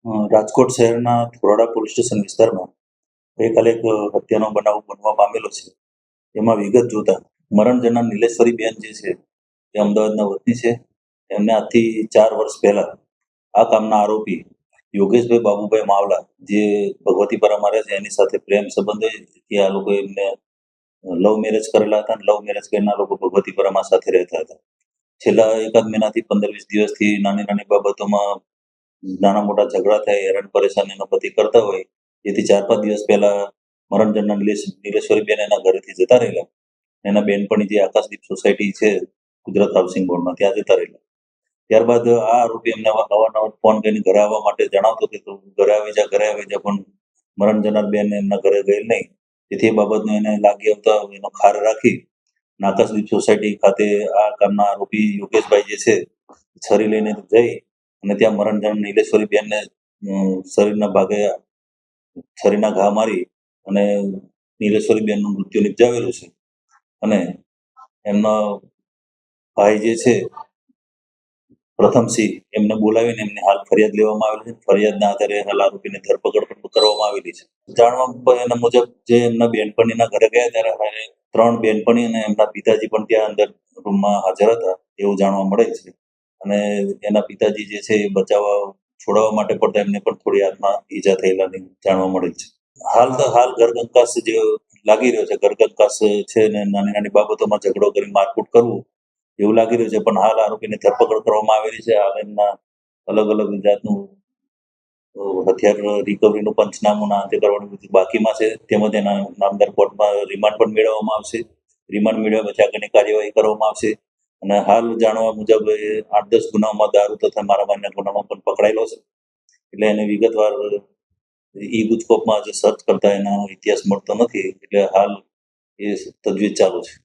રાજકોટ શહેરના ધોરાડા police station વિસ્તારમાં ગઈકાલે એક હત્યાનો બનાવ બનવા પામેલો છે. એમાં વિગત જોતા મરણ જનાર નીલેશ્વરીબેન જે છે એ અમદાવાદના વતની છે. એમને આજથી 4 વર્ષ પહેલા આ કામના આરોપી યોગેશભાઈ બાબુભાઈ માવલા, જે ભગવતીપરામાં રહે છે, એની સાથે પ્રેમ સંબંધ હોય કે આ લોકો એમને લવ મેરેજ કરેલા હતા. લવ મેરેજ કરીને આ લોકો ભગવતીપરામાં સાથે રહેતા હતા. છેલ્લા એકાદ મહિનાથી 15-20 દિવસથી નાની નાની બાબતોમાં નાના મોટા ઝઘડા થાય, હેરાન પરેશાન એનો પતિ કરતા હોય, જેથી 4-5 દિવસ પહેલા મરણ જનાર નીલેશ્વરીબેન એના ઘરેથી જતા રહેલા. એના બેનપણી જે આકાશદીપ સોસાયટી છે ગુજરાત હાઉસિંગ બોર્ડમાં, ત્યાં જતા રહેલા. ત્યારબાદ આ આરોપી એમને અવારનવાર ફોન કરીને ઘરે આવવા માટે જણાવતો કે તું ઘરે આવી જા, પણ મરણ જનાર બેન એમના ઘરે ગયેલ નહીં. તેથી એ બાબતનો એને લાગી આવતા એનો ખાર રાખી આકાશદીપ સોસાયટી ખાતે આ કામના આરોપી યોગેશભાઈ જે છે છરી લઈને જઈ અને ત્યાં મરણ જનાર નીલેશ્વરીબેનને શરીરના ભાગે છરીના ઘા મારી અને નીલેશ્વરીબેનનું મૃત્યુ નિપજાવેલું છે. અને એમનો ભાઈ જે છે પ્રથમસિંહ, એમને બોલાવીને એમને હાલ ફરિયાદ લેવામાં આવેલી છે. ફરિયાદના આધારે હાલ આરોપીની ધરપકડ પણ કરવામાં આવેલી છે. જાણવા એના મુજબ જે એમના બેનપણીના ઘરે ગયા ત્યારે 3 બેનપણી અને એમના પિતાજી પણ ત્યાં અંદર રૂમમાં હાજર હતા એવું જાણવા મળે છે. અને એના પિતાજી જે છે એ છોડાવવા માટે પડતા એમને પણ થોડી હાથમાં ઈજા થયેલાની જાણવા મળે છે. હાલ ઘરકંકાસ જે લાગી રહ્યો છે, ઘરકંકાસ છે ને નાની નાની બાબતોમાં ઝઘડો કરી મારકૂટ કરવું એવું લાગી રહ્યું છે. પણ હાલ આરોપીની ધરપકડ કરવામાં આવેલી છે. હાલ એમના અલગ અલગ જાતનું હથિયાર રિકવરીનું પંચનામું અંતે કરવાનું બધું બાકીમાં છે. તેમજ એના નામદાર કોર્ટમાં રિમાન્ડ પણ મેળવવામાં આવશે. રિમાન્ડ મેળવ્યા પછી આગળની કાર્યવાહી કરવામાં આવશે. અને હાલ જાણવા મુજબ એ 8-10 ગુનાઓમાં દારૂ તથા મારામારીના ગુનામાં પણ પકડાયેલો છે. એટલે એને વિગતવાર ઈ ગુજકોપમાં જે સર્ચ કરતા એનો ઇતિહાસ મળતો નથી. એટલે હાલ એ તજવીજ ચાલુ છે.